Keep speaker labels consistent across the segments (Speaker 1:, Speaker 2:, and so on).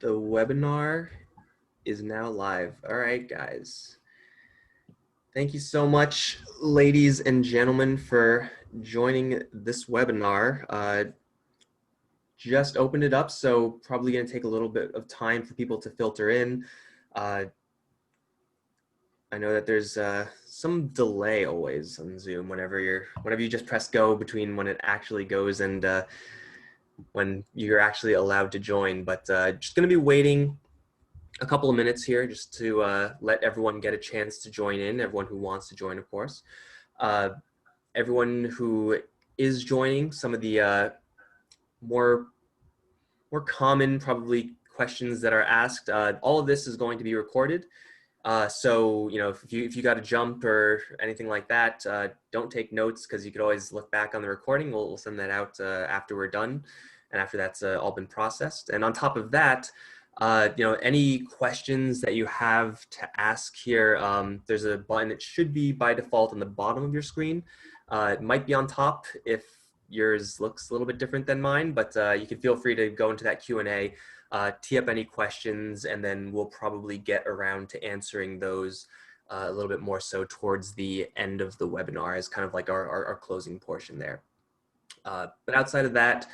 Speaker 1: The webinar is now live. All right, guys. Thank you so much, ladies and gentlemen, for joining this webinar. Just opened it up, so probably going to take a little bit of time for people to filter in. I know that there's some delay always on Zoom whenever you just press go between when it actually goes and when you're actually allowed to join. But just going to be waiting a couple of minutes here just to let everyone get a chance to join in, everyone who wants to join, of course. Everyone who is joining, some of the more common probably questions that are asked, all of this is going to be recorded. So, you know, if you got to jump or anything like that, don't take notes because you could always look back on the recording. We'll send that out after we're done and after that's all been processed. And on top of that, you know, any questions that you have to ask here, there's a button that should be by default on the bottom of your screen. It might be on top if yours looks a little bit different than mine, but you can feel free to go into that Q&A, tee up any questions, and then we'll probably get around to answering those a little bit more so towards the end of the webinar as kind of like our closing portion there. But outside of that,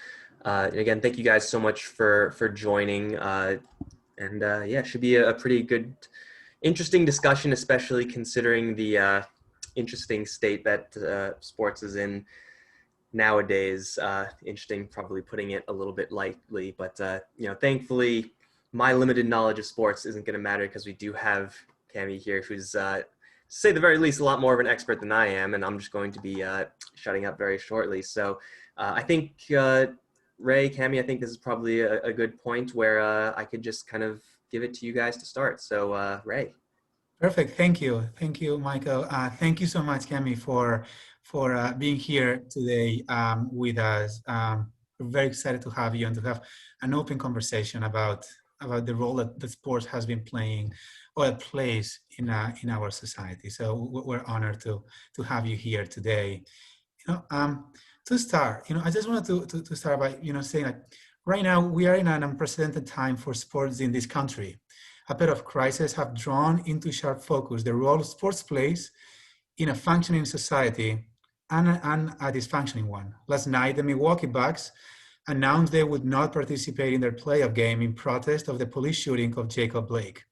Speaker 1: again, thank you guys so much for joining. Yeah, it should be a pretty good, interesting discussion, especially considering the interesting state that sports is in nowadays. Interesting, probably putting it a little bit lightly, but you know, thankfully, my limited knowledge of sports isn't going to matter because we do have Qnary here, who's, to say the very least, a lot more of an expert than I am, and I'm just going to be shutting up very shortly. So I think, Ray, Qnary, I think this is probably a good point where I could just kind of give it to you guys to start. So Ray.
Speaker 2: Perfect. Thank you, Michael. Thank you so much, Qnary, for being here today with us. We're very excited to have you and to have an open conversation about the role that the sports has been playing or plays in our society. So we're honored to have you here today. You know, to start, you know, I just wanted to start by, you know, saying that right now we are in an unprecedented time for sports in this country. A pair of crises have drawn into sharp focus the role sports plays in a functioning society and a dysfunctioning one. Last night, the Milwaukee Bucks announced they would not participate in their playoff game in protest of the police shooting of Jacob Blake.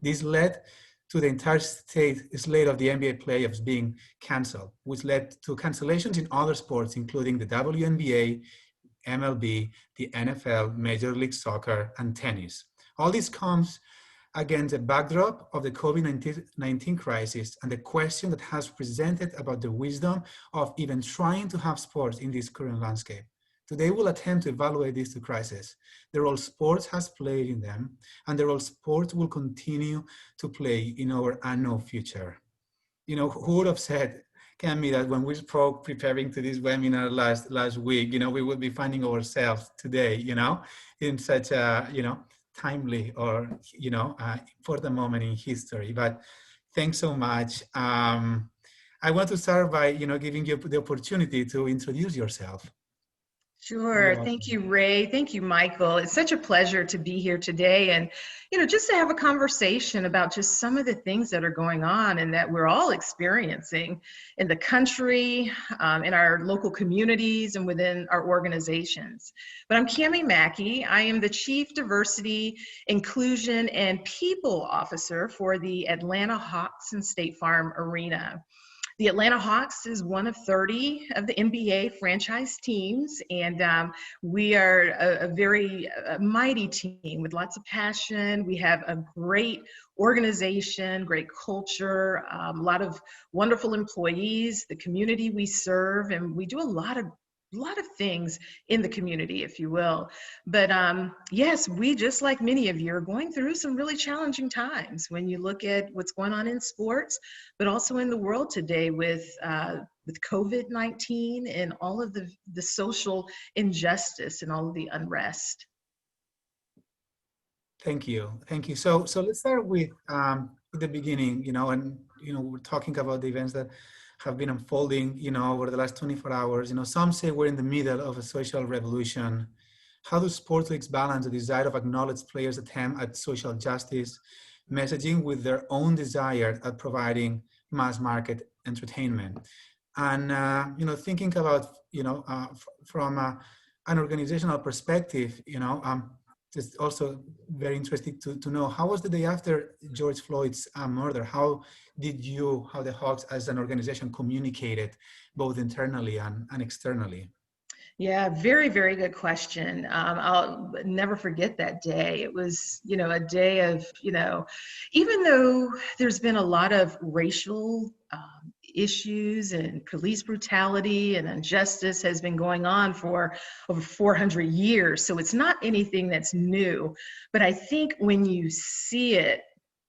Speaker 2: This led to the entire slate of the NBA playoffs being canceled, which led to cancellations in other sports, including the WNBA, MLB, the NFL, Major League Soccer, and tennis. All this comes against the backdrop of the COVID-19 crisis and the question that has presented about the wisdom of even trying to have sports in this current landscape. Today we'll attempt to evaluate these two crises, the role sports has played in them, and the role sports will continue to play in our unknown future. You know, who would have said, Qnary, that when we spoke preparing to this webinar last week, you know, we would be finding ourselves today, you know, in such a, you know, timely or, you know, important moment in history. But thanks so much. I want to start by, you know, giving you the opportunity to introduce yourself.
Speaker 3: Sure. Thank you, Ray. Thank you, Michael. It's such a pleasure to be here today and, you know, just to have a conversation about just some of the things that are going on and that we're all experiencing in the country, in our local communities, and within our organizations. But I'm Qnary Mackey. I am the Chief Diversity, Inclusion, and People Officer for the Atlanta Hawks and State Farm Arena. The Atlanta Hawks is one of 30 of the NBA franchise teams, and we are a very mighty team with lots of passion. We have a great organization, great culture, a lot of wonderful employees, the community we serve, and we do a lot of things in the community, if you will. But yes, we, just like many of you, are going through some really challenging times when you look at what's going on in sports, but also in the world today with COVID-19 and all of the social injustice and all of the unrest.
Speaker 2: Thank you. So let's start with the beginning, you know, and, you know, we're talking about the events that have been unfolding, you know, over the last 24 hours. You know, some say we're in the middle of a social revolution. how do sports leagues balance the desire of acknowledged players' attempt at social justice messaging with their own desire at providing mass market entertainment? And, thinking about, from an organizational perspective, just also very interesting to know, how was the day after George Floyd's murder? How the Hawks as an organization communicated both internally and externally?
Speaker 3: Yeah, very, very good question. I'll never forget that day. It was, a day of, even though there's been a lot of racial issues and police brutality and injustice has been going on for over 400 years. So it's not anything that's new. But I think when you see it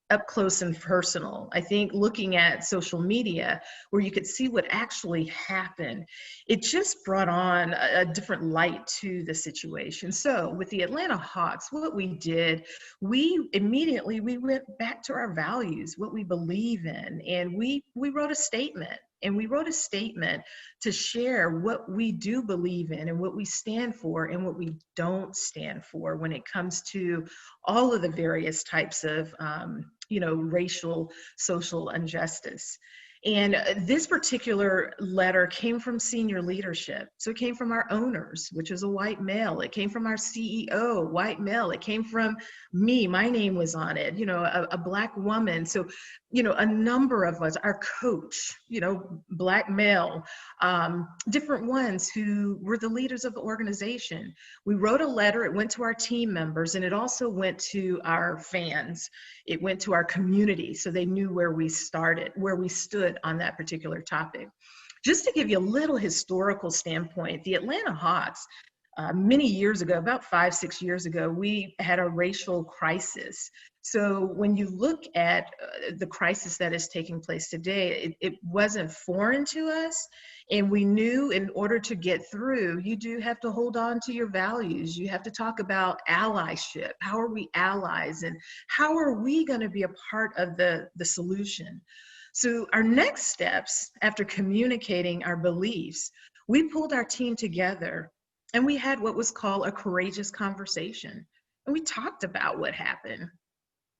Speaker 3: up close and personal, I think looking at social media where you could see what actually happened, it just brought on a different light to the situation. So with the Atlanta Hawks, what we did, we went back to our values, what we believe in, and we wrote a statement. And we wrote a statement to share what we do believe in and what we stand for and what we don't stand for when it comes to all of the various types of, racial, social injustice. And this particular letter came from senior leadership. So it came from our owners, which is a white male. It came from our CEO, white male. It came from me. My name was on it, a Black woman. So, a number of us, our coach, Black male, different ones who were the leaders of the organization. We wrote a letter. It went to our team members, and it also went to our fans. It went to our community, so they knew where we stood on that particular topic. Just to give you a little historical standpoint, the Atlanta Hawks, many years ago, about 5-6 years ago, we had a racial crisis. So when you look at the crisis that is taking place today, it wasn't foreign to us. And we knew in order to get through, you do have to hold on to your values. You have to talk about allyship. How are we allies? And how are we going to be a part of the solution? So our next steps, after communicating our beliefs, we pulled our team together and we had what was called a courageous conversation. And we talked about what happened.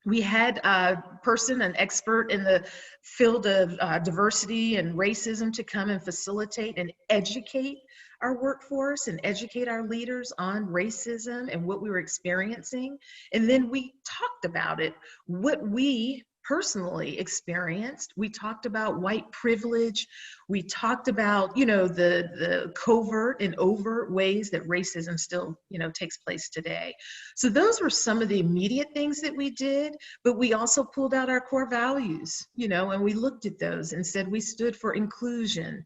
Speaker 3: We had an expert in the field of diversity and racism to come and facilitate and educate our workforce and educate our leaders on racism and what we were experiencing. And then we talked about it, what we personally experienced. We talked about white privilege. We talked about, the covert and overt ways that racism still, takes place today. So those were some of the immediate things that we did, but we also pulled out our core values, and we looked at those and said we stood for inclusion,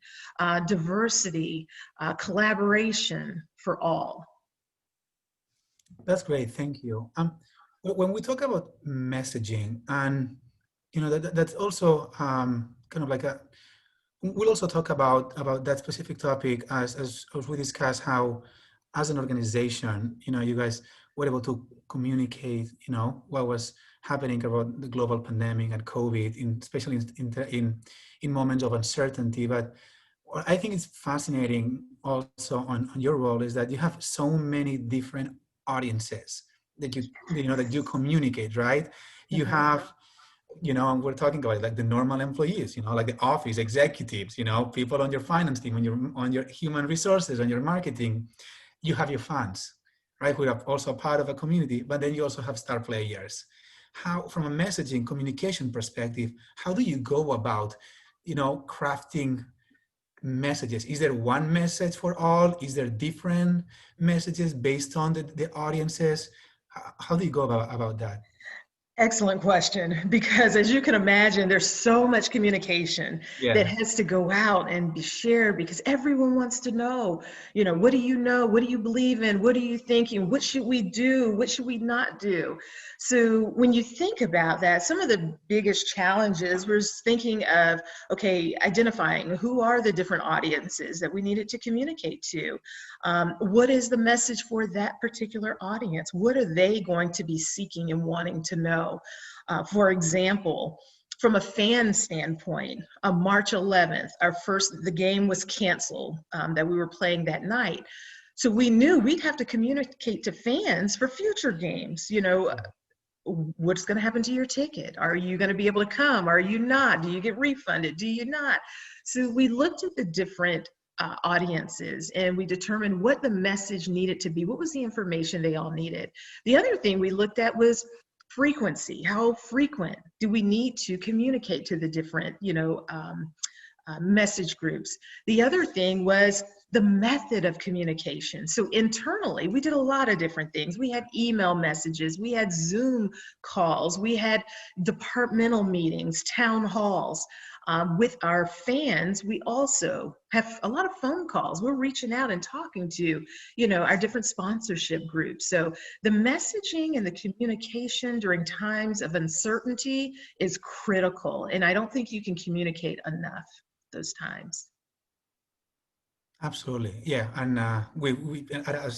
Speaker 3: diversity, collaboration for all.
Speaker 2: That's great, thank you. When we talk about messaging, and that's also kind of like we'll also talk about that specific topic as we discuss how, as an organization, you guys were able to communicate, what was happening about the global pandemic and COVID, especially in moments of uncertainty. But what I think is fascinating also on your role is that you have so many different audiences that you communicate, right? You have, we're talking about like the normal employees, like the office executives, people on your finance team, on your human resources, on your marketing. You have your fans, right? Who are also part of a community, but then you also have star players. How, from a messaging communication perspective, how do you go about, crafting messages? Is there one message for all? Is there different messages based on the audiences? How do you go about that?
Speaker 3: Excellent question, because as you can imagine, there's so much communication that has to go out and be shared, because everyone wants to know, what do you know? What do you believe in? What are you thinking? What should we do? What should we not do? So when you think about that, some of the biggest challenges was thinking of, identifying who are the different audiences that we needed to communicate to. What is the message for that particular audience? What are they going to be seeking and wanting to know? For example, from a fan standpoint, on March 11th, the game was canceled that we were playing that night. So we knew we'd have to communicate to fans for future games, what's going to happen to your ticket? Are you going to be able to come? Are you not? Do you get refunded? Do you not? So we looked at the different audiences, and we determined what the message needed to be. What was the information they all needed? The other thing we looked at was frequency. How frequent do we need to communicate to the different, message groups? The other thing was the method of communication. So internally, we did a lot of different things. We had email messages, we had Zoom calls, we had departmental meetings, town halls. With our fans, we also have a lot of phone calls. We're reaching out and talking to, our different sponsorship groups. So the messaging and the communication during times of uncertainty is critical. And I don't think you can communicate enough those times.
Speaker 2: Absolutely, yeah, and we at a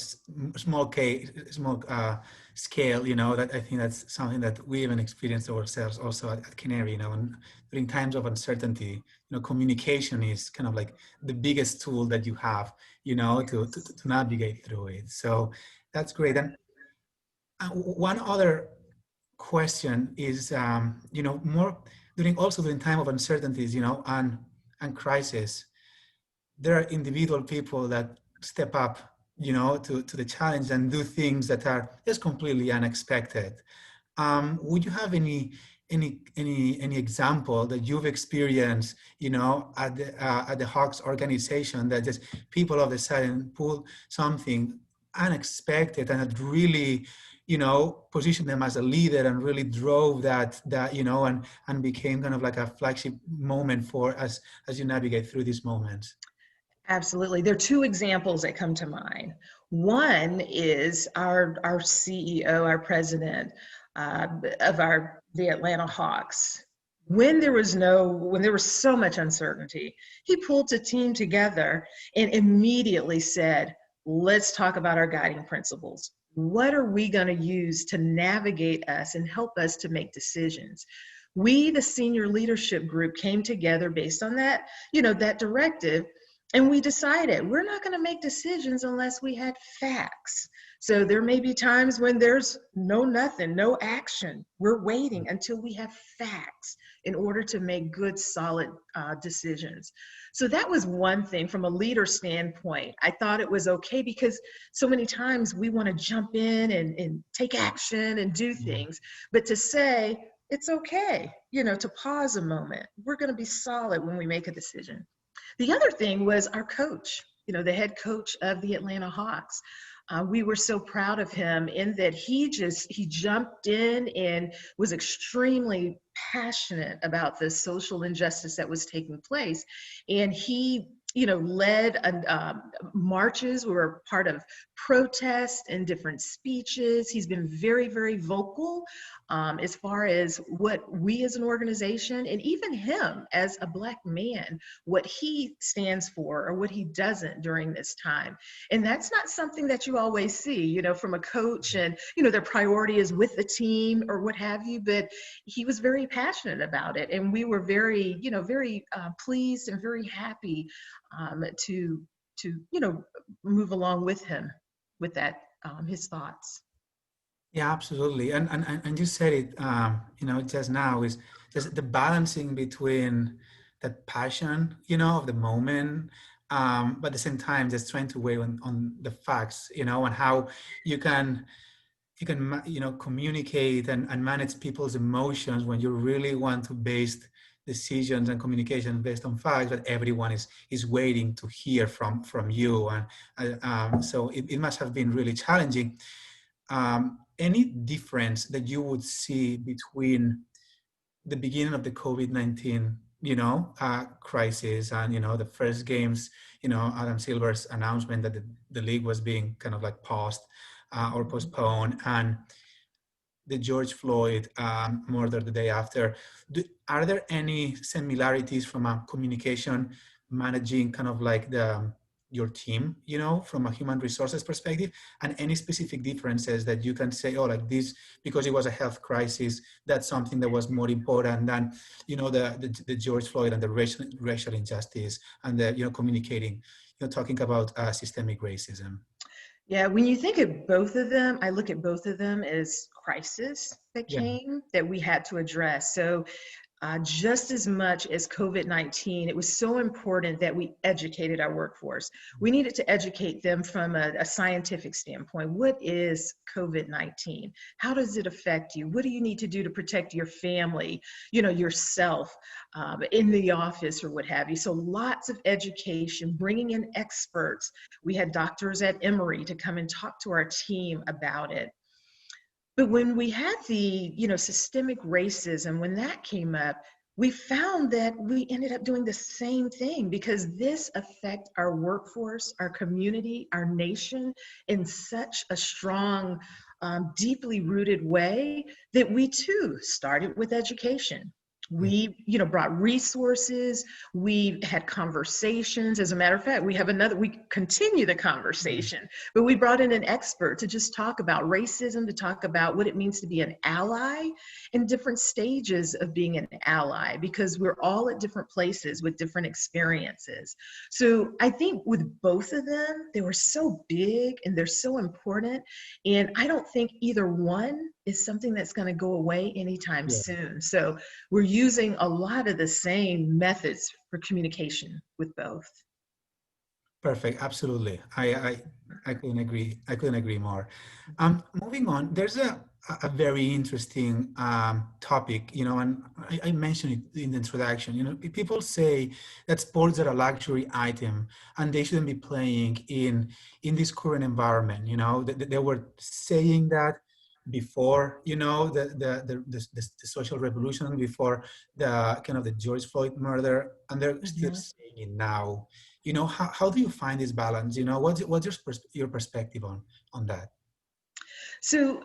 Speaker 2: small scale, that I think that's something that we even experienced ourselves also at Qnary. And during times of uncertainty, communication is kind of like the biggest tool that you have, to navigate through it. So that's great. And one other question is, more during time of uncertainties, and crisis. There are individual people that step up, to the challenge and do things that are just completely unexpected. Would you have any example that you've experienced, at the Hawks organization, that just people all of a sudden pull something unexpected and it really, positioned them as a leader and really drove that and became kind of like a flagship moment for us as you navigate through these moments?
Speaker 3: Absolutely. There are two examples that come to mind. One is our CEO, our president of the Atlanta Hawks. When there was so much uncertainty, he pulled the team together and immediately said, let's talk about our guiding principles. What are we going to use to navigate us and help us to make decisions? We, the senior leadership group, came together based on that, that directive. And we decided we're not going to make decisions unless we had facts. So there may be times when there's no action. We're waiting until we have facts in order to make good, solid decisions. So that was one thing from a leader standpoint. I thought it was okay because so many times we want to jump in and take action and do things. But to say, it's okay, to pause a moment. We're going to be solid when we make a decision. The other thing was our coach, the head coach of the Atlanta Hawks. We were so proud of him in that he jumped in and was extremely passionate about the social injustice that was taking place. And he, led marches. We were part of protests and different speeches. He's been very, very vocal as far as what we as an organization, and even him as a Black man, what he stands for or what he doesn't during this time. And that's not something that you always see, from a coach, and, their priority is with the team or what have you, but he was very passionate about it. And we were very, very pleased and very happy to move along with him with that, his thoughts.
Speaker 2: Yeah, absolutely. And you said it, just now, is just the balancing between that passion, of the moment, but at the same time, just trying to weigh on the facts, and how you can communicate and manage people's emotions when you really want to base decisions and communication based on facts, but everyone is waiting to hear from you. And so it must have been really challenging. Any difference that you would see between the beginning of the COVID-19, crisis and, the first games, Adam Silver's announcement that the league was being kind of like paused or postponed, and the George Floyd murder the day after? Are there any similarities from a communication managing kind of like your team, from a human resources perspective, and any specific differences that you can say, oh, like this, because it was a health crisis, that's something that was more important than, the George Floyd and the racial injustice and the, communicating, talking about systemic racism?
Speaker 3: Yeah, when you think of both of them, I look at both of them as crisis that
Speaker 2: Yeah.
Speaker 3: came that we had to address. So just as much as COVID-19, it was so important that we educated our workforce. We needed to educate them from a scientific standpoint. What is COVID-19? How does it affect you? What do you need to do to protect your family, yourself, in the office or what have you? So lots of education, bringing in experts. We had doctors at Emory to come and talk to our team about it. But when we had the, systemic racism, when that came up, we found that we ended up doing the same thing because this affects our workforce, our community, our nation in such a strong, deeply rooted way that we too started with education.
Speaker 2: Yeah.
Speaker 3: We, brought resources. We had conversations. As a matter of fact, we continue the conversation, but we brought in an expert to just talk about racism, to talk about what it means to be an ally in different stages of being an ally, because we're all at different places with different experiences. So I think with both of them, they were so big and they're so important. And I don't think either one is something that's going to go away anytime
Speaker 2: Yeah.
Speaker 3: soon. So we're using a lot of the same methods for communication with both.
Speaker 2: Perfect. Absolutely. I couldn't agree. I couldn't agree more. Moving on, there's a very interesting topic, and I mentioned it in the introduction. People say that sports are a luxury item and they shouldn't be playing in this current environment. They were saying that before, the social revolution, before the kind of the George Floyd murder, and they're still saying it now. How do you find this balance? What's your perspective on that?
Speaker 3: So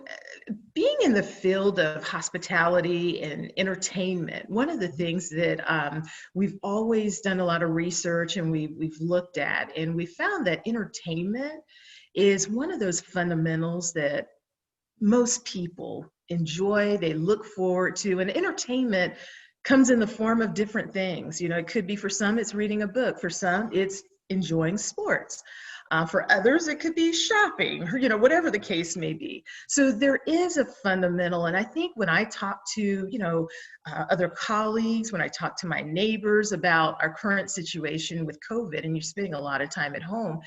Speaker 3: being in the field of hospitality and entertainment, one of the things that we've always done a lot of research and we've looked at, and we found that entertainment is one of those fundamentals that most people enjoy, they look forward to, and entertainment comes in the form of different things. It could be, for some, it's reading a book. For some, it's enjoying sports. For others, it could be shopping, or, whatever the case may be. So there is a fundamental, and I think when I talk to, other colleagues, when I talk to my neighbors about our current situation with COVID, and you're spending a lot of time at home,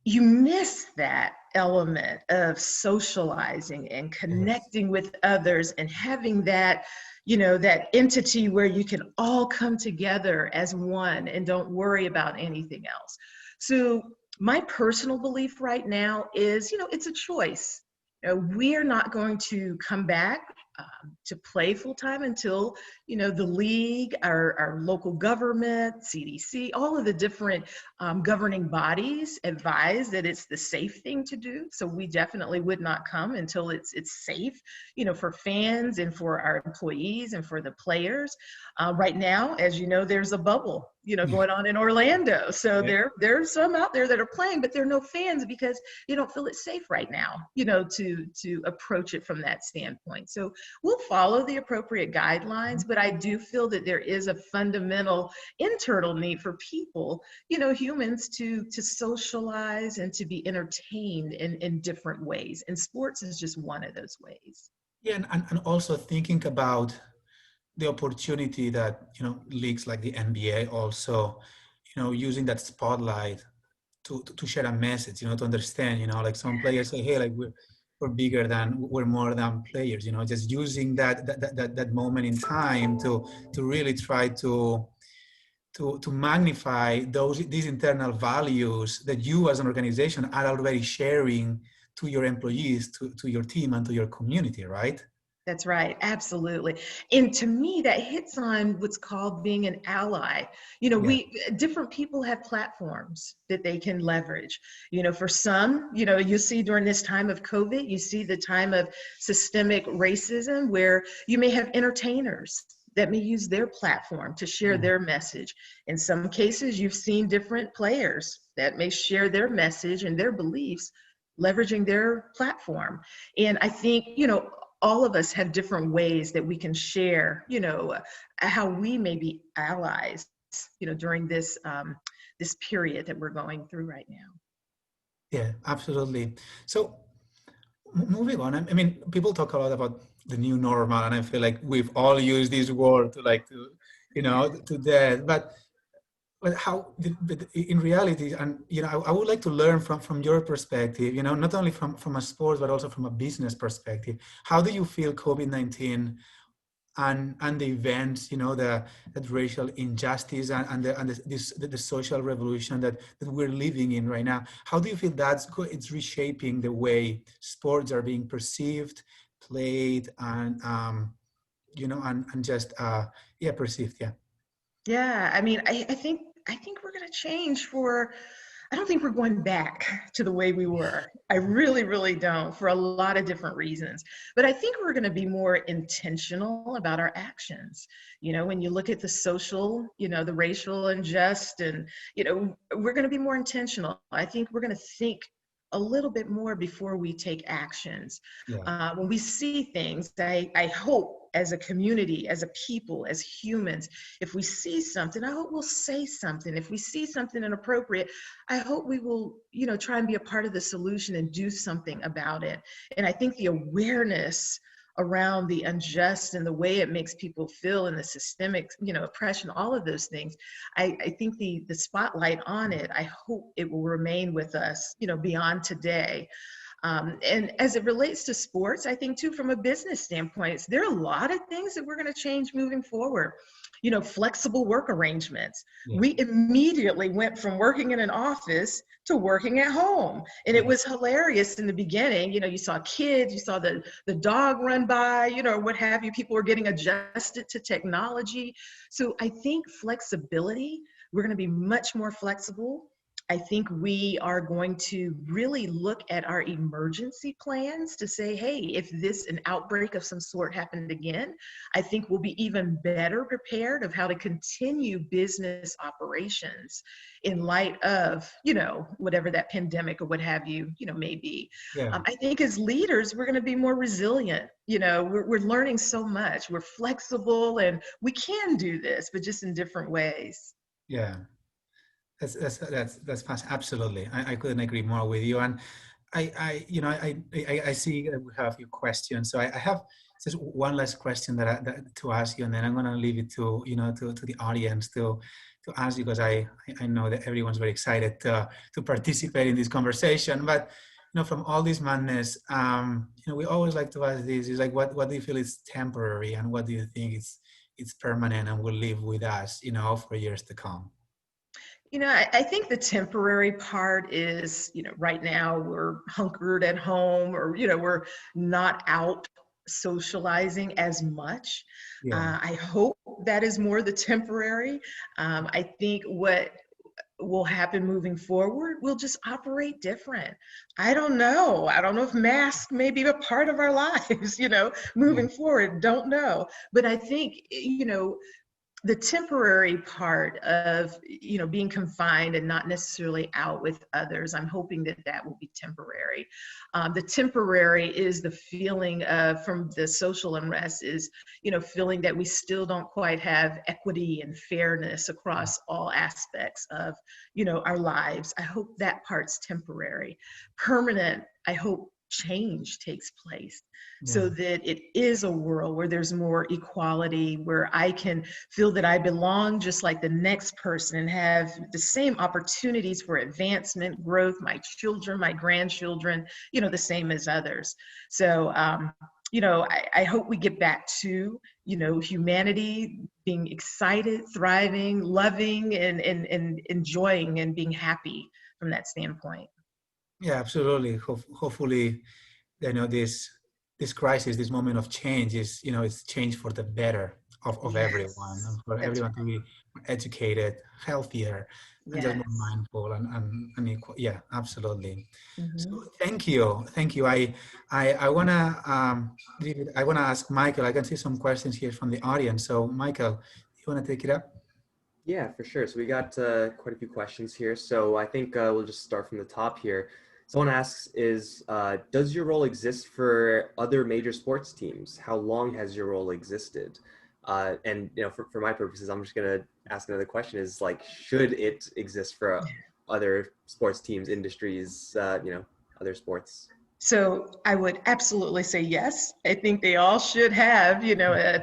Speaker 3: you miss that element of socializing and connecting with others and having that, that entity where you can all come together as one and don't worry about anything else. So my personal belief right now is, it's a choice. We're not going to come back to play full time until, the league, our local government, CDC, all of the different governing bodies advise that it's the safe thing to do. So we definitely would not come until it's safe, for fans and for our employees and for the players. Right now, as you know, there's a bubble, going on in Orlando. So there's some out there that are playing, but there are no fans because you don't feel it's safe right now, to approach it from that standpoint. So we'll follow the appropriate guidelines, but I do feel that there is a fundamental internal need for people, humans to socialize and to be entertained in different ways. And sports is just one of those ways.
Speaker 2: Yeah, and also thinking about the opportunity that, leagues like the NBA also, using that spotlight to share a message, to understand, like some players say, hey, like we're more than players, just using that moment in time to really try to magnify these internal values that you as an organization are already sharing to your employees, to your team, and to your community, right?
Speaker 3: That's right. Absolutely. And to me, that hits on what's called being an ally. Different people have platforms that they can leverage. For some, you see during this time of COVID, you see the time of systemic racism where you may have entertainers that may use their platform to share their message. In some cases, you've seen different players that may share their message and their beliefs, leveraging their platform. And I think, all of us have different ways that we can share, how we may be allies, during this this period that we're going through right now.
Speaker 2: Yeah, absolutely. So moving on, I mean, people talk a lot about the new normal, and I feel like we've all used this word to like to, you know, to death. But how, but in reality, and you know, I would like to learn from your perspective, you know, not only from a sports but also from a business perspective. How do you feel COVID-19 and the events, you know, the that racial injustice and the social revolution that we're living in right now? How do you feel it's reshaping the way sports are being perceived, played, and you know, and just yeah, perceived? Yeah.
Speaker 3: Yeah, I mean, I think we're gonna change for, I don't think we're going back to the way we were. I really, really don't, for a lot of different reasons. But I think we're gonna be more intentional about our actions. You know, when you look at the social, you know, the racial unjust, and, you know, we're gonna be more intentional. I think we're gonna think a little bit more before we take actions.
Speaker 2: Yeah.
Speaker 3: When we see things, I hope as a community, as a people, as humans, if we see something, I hope we'll say something. If we see something inappropriate, I hope we will, you know, try and be a part of the solution and do something about it. And I think the awareness around the unjust and the way it makes people feel and the systemic, you know, oppression, all of those things, I think the spotlight on it, I hope it will remain with us, you know, beyond today. And as it relates to sports, I think too, from a business standpoint, there are a lot of things that we're going to change moving forward. You know, flexible work arrangements.
Speaker 2: Yeah.
Speaker 3: We immediately went from working in an office to working at home. And it
Speaker 2: Yeah.
Speaker 3: was hilarious in the beginning. You know, you saw kids, you saw the dog run by, you know, or what have you. People were getting adjusted to technology. So I think flexibility, we're going to be much more flexible. I think we are going to really look at our emergency plans to say, hey, if an outbreak of some sort happened again, I think we'll be even better prepared of how to continue business operations in light of, you know, whatever that pandemic or what have you, you know, may be.
Speaker 2: Yeah.
Speaker 3: I think as leaders, we're going to be more resilient. You know, we're learning so much. We're flexible and we can do this, but just in different ways.
Speaker 2: Yeah. That's fast. Absolutely. I couldn't agree more with you. And you know, I see that we have a few questions. So I have just one last question that to ask you, and then I'm going to leave it to, you know, to the audience to ask you, because I know that everyone's very excited to participate in this conversation. But, you know, from all this madness, you know, we always like to ask this, is like, what do you feel is temporary, and what do you think it's permanent and will live with us, you know, for years to come?
Speaker 3: You know, I think the temporary part is, you know, right now we're hunkered at home, or, you know, we're not out socializing as much.
Speaker 2: Yeah.
Speaker 3: I hope that is more the temporary. I think what will happen moving forward, we'll just operate different. I don't know. I don't know if masks may be a part of our lives, you know,
Speaker 2: Yeah.
Speaker 3: moving forward. Don't know. But I think, you know, the temporary part of, you know, being confined and not necessarily out with others, I'm hoping that that will be temporary. The temporary is the feeling of, from the social unrest, is, you know, feeling that we still don't quite have equity and fairness across all aspects of, you know, our lives. I hope that part's temporary. Permanent, I hope change takes place,
Speaker 2: Yeah.
Speaker 3: so that it is a world where there's more equality, where I can feel that I belong just like the next person and have the same opportunities for advancement, growth, my children, my grandchildren, you know, the same as others. So, you know, I hope we get back to, you know, humanity being excited, thriving, loving, and enjoying and being happy from that standpoint.
Speaker 2: Yeah, absolutely. Hopefully, you know, this crisis, this moment of change is, you know, it's change for the better of everyone,
Speaker 3: Yes,
Speaker 2: and for
Speaker 3: that's
Speaker 2: everyone to be more educated, healthier, and just more
Speaker 3: yes.
Speaker 2: mindful and equal. Yeah, absolutely. So
Speaker 3: Mhm.
Speaker 2: thank you. I wanna I wanna ask Michael. I can see some questions here from the audience. So Michael, you wanna take it up?
Speaker 1: Yeah, for sure. So we got quite a few questions here. So I think we'll just start from the top here. Someone asks, does your role exist for other major sports teams? How long has your role existed? And, you know, for my purposes, I'm just going to ask another question, is like, should it exist for other sports teams, industries, other sports?
Speaker 3: So I would absolutely say yes. I think they all should have,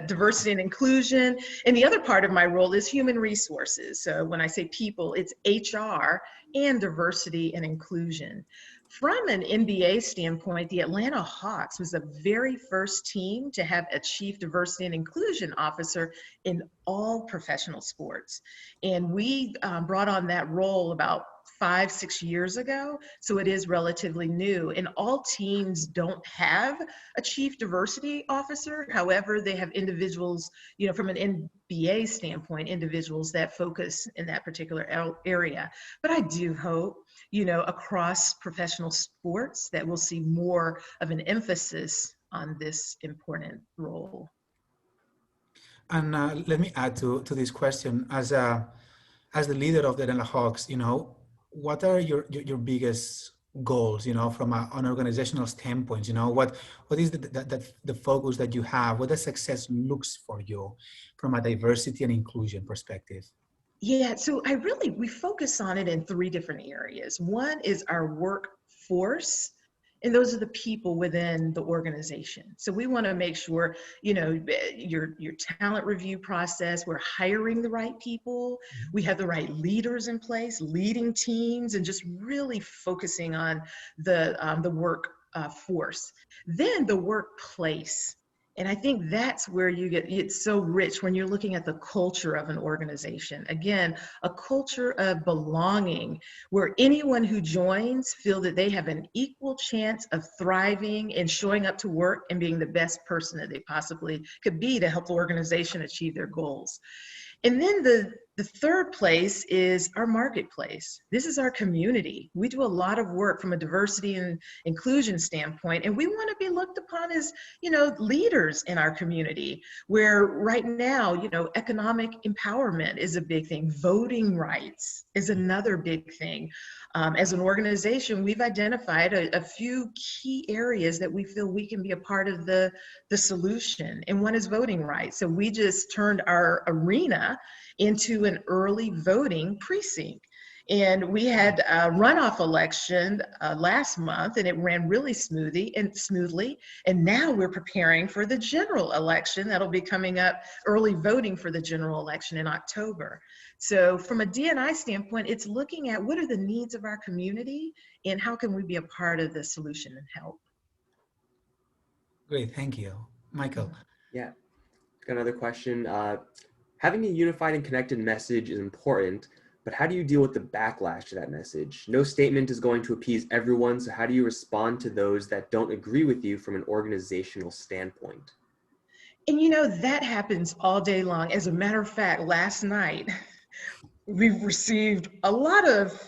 Speaker 3: diversity and inclusion. And the other part of my role is human resources. So when I say people, it's HR and diversity and inclusion. From an NBA standpoint, the Atlanta Hawks was the very first team to have a chief diversity and inclusion officer in all professional sports. And we brought on that role about 5-6 years ago, so it is relatively new. And all teams don't have a chief diversity officer. However, they have individuals, from an NBA standpoint, individuals that focus in that particular area. But I do hope, across professional sports that we'll see more of an emphasis on this important role.
Speaker 2: And let me add to this question, as the leader of the Atlanta Hawks, what are your biggest goals, from an organizational standpoint? What is the focus that you have? What does success looks for you from a diversity and inclusion perspective?
Speaker 3: Yeah, so we focus on it in 3 different areas. One is our workforce, and those are the people within the organization. So we want to make sure, your talent review process, we're hiring the right people, we have the right leaders in place, leading teams, and just really focusing on the workforce. Then the workplace. And I think that's where it's so rich when you're looking at the culture of an organization. Again, a culture of belonging where anyone who joins feel that they have an equal chance of thriving and showing up to work and being the best person that they possibly could be to help the organization achieve their goals. And then the third place is our marketplace. This is our community. We do a lot of work from a diversity and inclusion standpoint, and we want to be looked upon as, leaders in our community, where right now, economic empowerment is a big thing. Voting rights is another big thing. As an organization, we've identified a few key areas that we feel we can be a part of the solution, and one is voting rights. So we just turned our arena into an early voting precinct. And we had a runoff election last month, and it ran really smoothly. And now we're preparing for the general election that'll be coming up, early voting for the general election in October. So from a D&I standpoint, it's looking at what are the needs of our community and how can we be a part of the solution and help.
Speaker 2: Great, thank you. Michael.
Speaker 1: Yeah, got another question. Having a unified and connected message is important, but how do you deal with the backlash to that message? No statement is going to appease everyone, so how do you respond to those that don't agree with you from an organizational standpoint?
Speaker 3: And that happens all day long. As a matter of fact, last night, we've received a lot of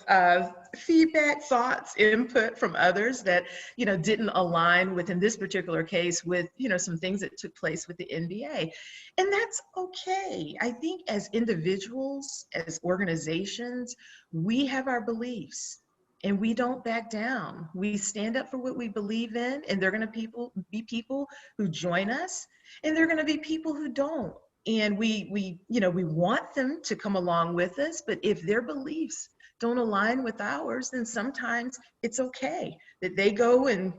Speaker 3: feedback, thoughts, input from others that, didn't align with, in this particular case, with, some things that took place with the NBA. And that's okay. I think as individuals, as organizations, we have our beliefs and we don't back down. We stand up for what we believe in, and they're going to be people who join us, and they're going to be people who don't. And we want them to come along with us, but if their beliefs don't align with ours, then sometimes it's okay that they go and,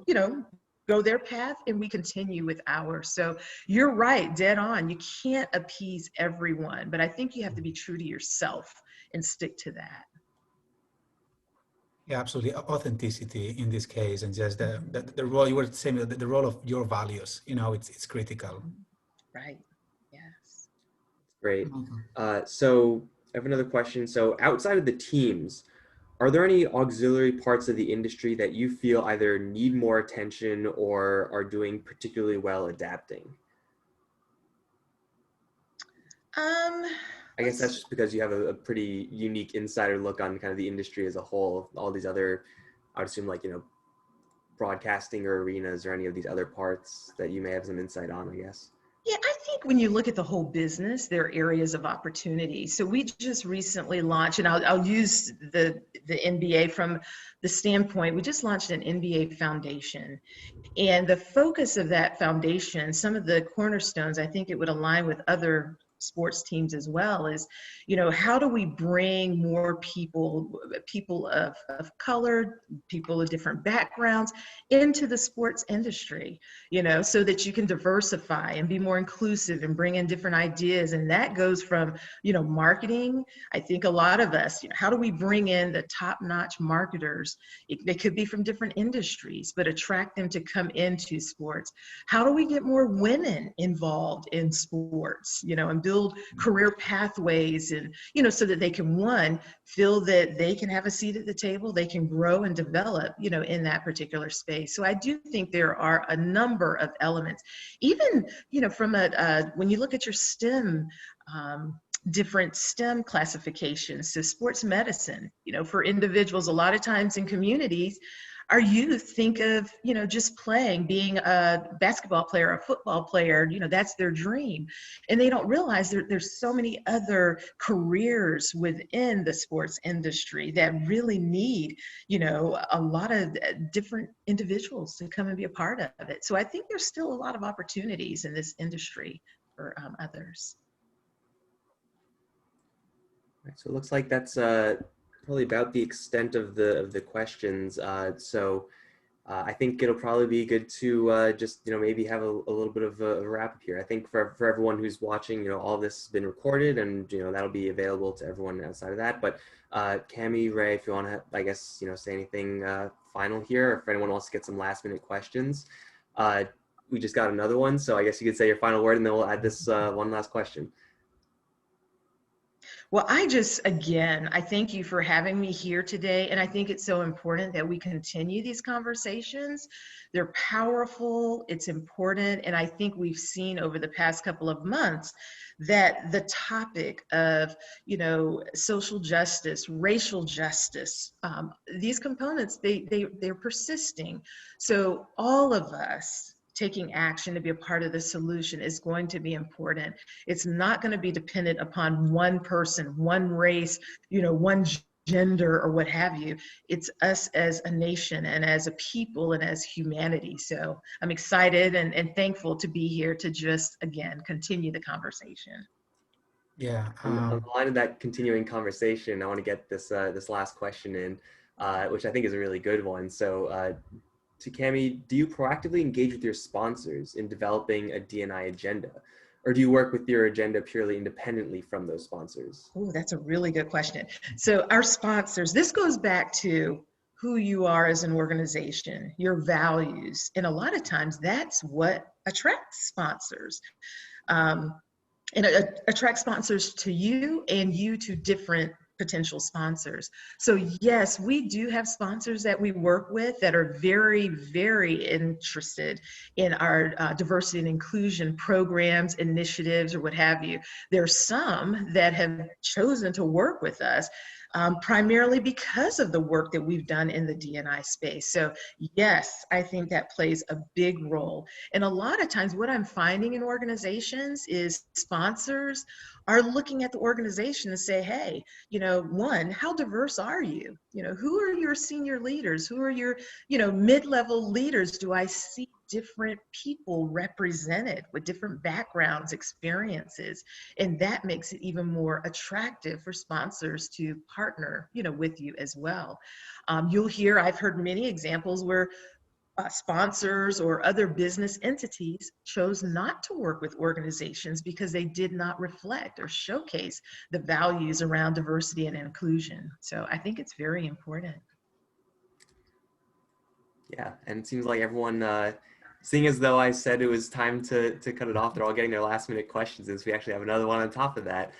Speaker 3: go their path and we continue with ours. So you're right, dead on. You can't appease everyone, but I think you have to be true to yourself and stick to that.
Speaker 2: Yeah, absolutely. Authenticity in this case, and just the role you were saying, the role of your values, it's critical.
Speaker 3: Right. Yes.
Speaker 1: Great. So I have another question. So outside of the teams, are there any auxiliary parts of the industry that you feel either need more attention or are doing particularly well adapting? I guess that's just because you have a pretty unique insider look on kind of the industry as a whole. All these other, I would assume, like, broadcasting or arenas or any of these other parts that you may have some insight on, I guess.
Speaker 3: Yeah, I think when you look at the whole business, there are areas of opportunity. So we just recently launched, and I'll use the NBA from the standpoint, we just launched an NBA foundation. And the focus of that foundation, some of the cornerstones, I think it would align with other sports teams as well, is, you know, how do we bring more people of color, people of different backgrounds into the sports industry, you know, so that you can diversify and be more inclusive and bring in different ideas. And that goes from, you know, marketing. I think a lot of us, you know, how do we bring in the top-notch marketers? They could be from different industries, but attract them to come into sports. How do we get more women involved in sports, you know, and build career pathways, and, you know, so that they can, one, feel that they can have a seat at the table, they can grow and develop, you know, in that particular space. So I do think there are a number of elements, even, you know, from when you look at your STEM, different STEM classifications. So sports medicine, you know, for individuals, a lot of times in communities, our youth think of, you know, just playing, being a basketball player, a football player, you know, that's their dream. And they don't realize there's so many other careers within the sports industry that really need, you know, a lot of different individuals to come and be a part of it. So I think there's still a lot of opportunities in this industry for others.
Speaker 1: Right, so it looks like that's probably about the extent of the questions. I think it'll probably be good to just, you know, maybe have a little bit of a wrap up here. I think for everyone who's watching, you know, all this has been recorded, and, you know, that'll be available to everyone outside of that. But Qnary, Ray, if you want to, I guess, you know, say anything final here, or if anyone wants to get some last minute questions, we just got another one. So I guess you could say your final word, and then we'll add this one last question.
Speaker 3: Well, again, I thank you for having me here today. And I think it's so important that we continue these conversations. They're powerful, it's important. And I think we've seen over the past couple of months that the topic of, you know, social justice, racial justice, these components, they're persisting. So all of us taking action to be a part of the solution is going to be important. It's not going to be dependent upon one person, one race, you know, one gender or what have you. It's us as a nation and as a people and as humanity. So I'm excited and thankful to be here to just, again, continue the conversation.
Speaker 2: Yeah.
Speaker 1: On the line of that continuing conversation, I want to get this this last question in, which I think is a really good one. So to Qnary, do you proactively engage with your sponsors in developing a D&I agenda? Or do you work with your agenda purely independently from those sponsors?
Speaker 3: Oh, that's a really good question. So our sponsors, this goes back to who you are as an organization, your values. And a lot of times that's what attracts sponsors. And it attracts sponsors to you and you to different potential sponsors. So yes, we do have sponsors that we work with that are very, very interested in our diversity and inclusion programs, initiatives, or what have you. There's some that have chosen to work with us primarily because of the work that we've done in the D&I space. So yes, I think that plays a big role. And a lot of times what I'm finding in organizations is sponsors are looking at the organization and say, hey, you know, one, how diverse are you? You know, who are your senior leaders? Who are your, you know, mid-level leaders? Do I see different people represented with different backgrounds, experiences? And that makes it even more attractive for sponsors to partner, you know, with you as well. You'll hear, I've heard many examples where sponsors or other business entities chose not to work with organizations because they did not reflect or showcase the values around diversity and inclusion. So I think it's very important.
Speaker 1: Yeah, and it seems like everyone, seeing as though I said it was time to cut it off, they're all getting their last minute questions, as we actually have another one on top of that.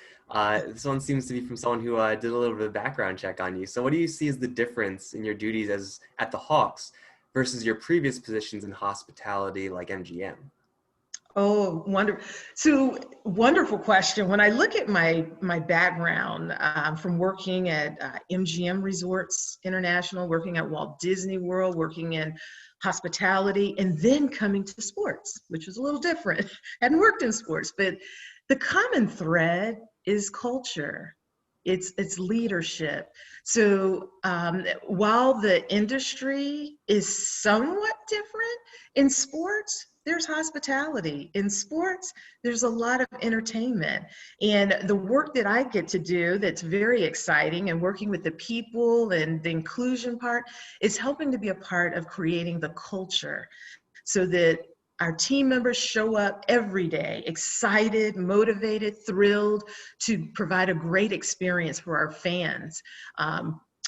Speaker 1: This one seems to be from someone who did a little bit of background check on you. So what do you see as the difference in your duties at the Hawks versus your previous positions in hospitality like MGM?
Speaker 3: Oh, wonderful. So wonderful question. When I look at my background from working at MGM Resorts International, working at Walt Disney World, working in hospitality, and then coming to sports, which was a little different. Hadn't worked in sports, but the common thread is culture. It's leadership. So while the industry is somewhat different in sports, there's hospitality. In sports, there's a lot of entertainment. And the work that I get to do that's very exciting, and working with the people and the inclusion part, is helping to be a part of creating the culture so that our team members show up every day excited, motivated, thrilled to provide a great experience for our fans.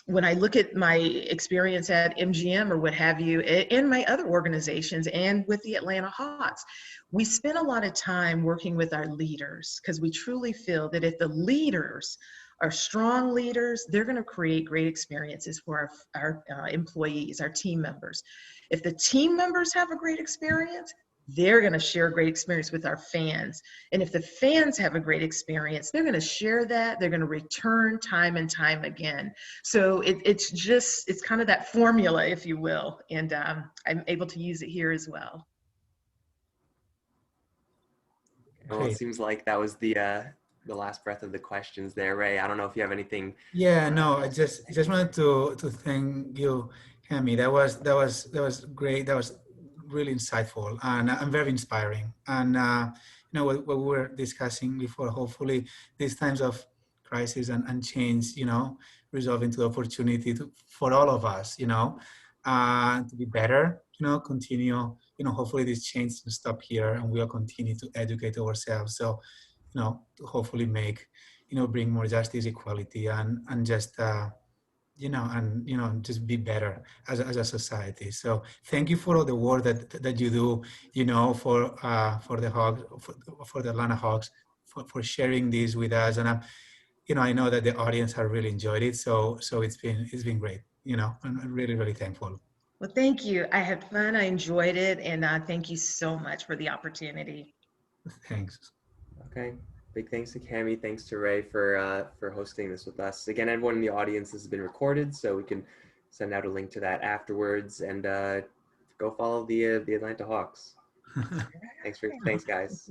Speaker 3: When I look at my experience at MGM or what have you, in my other organizations and with the Atlanta Hawks, we spend a lot of time working with our leaders, because we truly feel that if the leaders are strong leaders, they're going to create great experiences for our employees, our team members. If the team members have a great experience, they're going to share a great experience with our fans. And if the fans have a great experience, they're going to share that. They're going to return time and time again. So it's kind of that formula, if you will. And I'm able to use it here as well.
Speaker 1: Well, it seems like that was the last breath of the questions there, Ray. I don't know if you have anything.
Speaker 2: Yeah, no, I just wanted to thank you, Qnary. That was great. That was really insightful and very inspiring. And you know what we were discussing before. Hopefully, these times of crisis and change, you know, resolve into opportunity for all of us, you know, to be better. You know, continue. You know, hopefully this change will stop here, and we'll continue to educate ourselves. So, you know, to hopefully make, you know, bring more justice, equality, and just you know, just be better as a society. So thank you for all the work that you do, you know, for the Hawks, for the Atlanta Hawks, for sharing this with us. And you know, I know that the audience have really enjoyed it. So it's been great. You know, I'm really, really thankful.
Speaker 3: Well, thank you. I had fun. I enjoyed it. And thank you so much for the opportunity.
Speaker 2: Thanks.
Speaker 1: Okay. Big thanks to Qnary. Thanks to Ray for hosting this with us. Again, everyone in the audience, this has been recorded, so we can send out a link to that afterwards, and go follow the Atlanta Hawks. Thanks guys.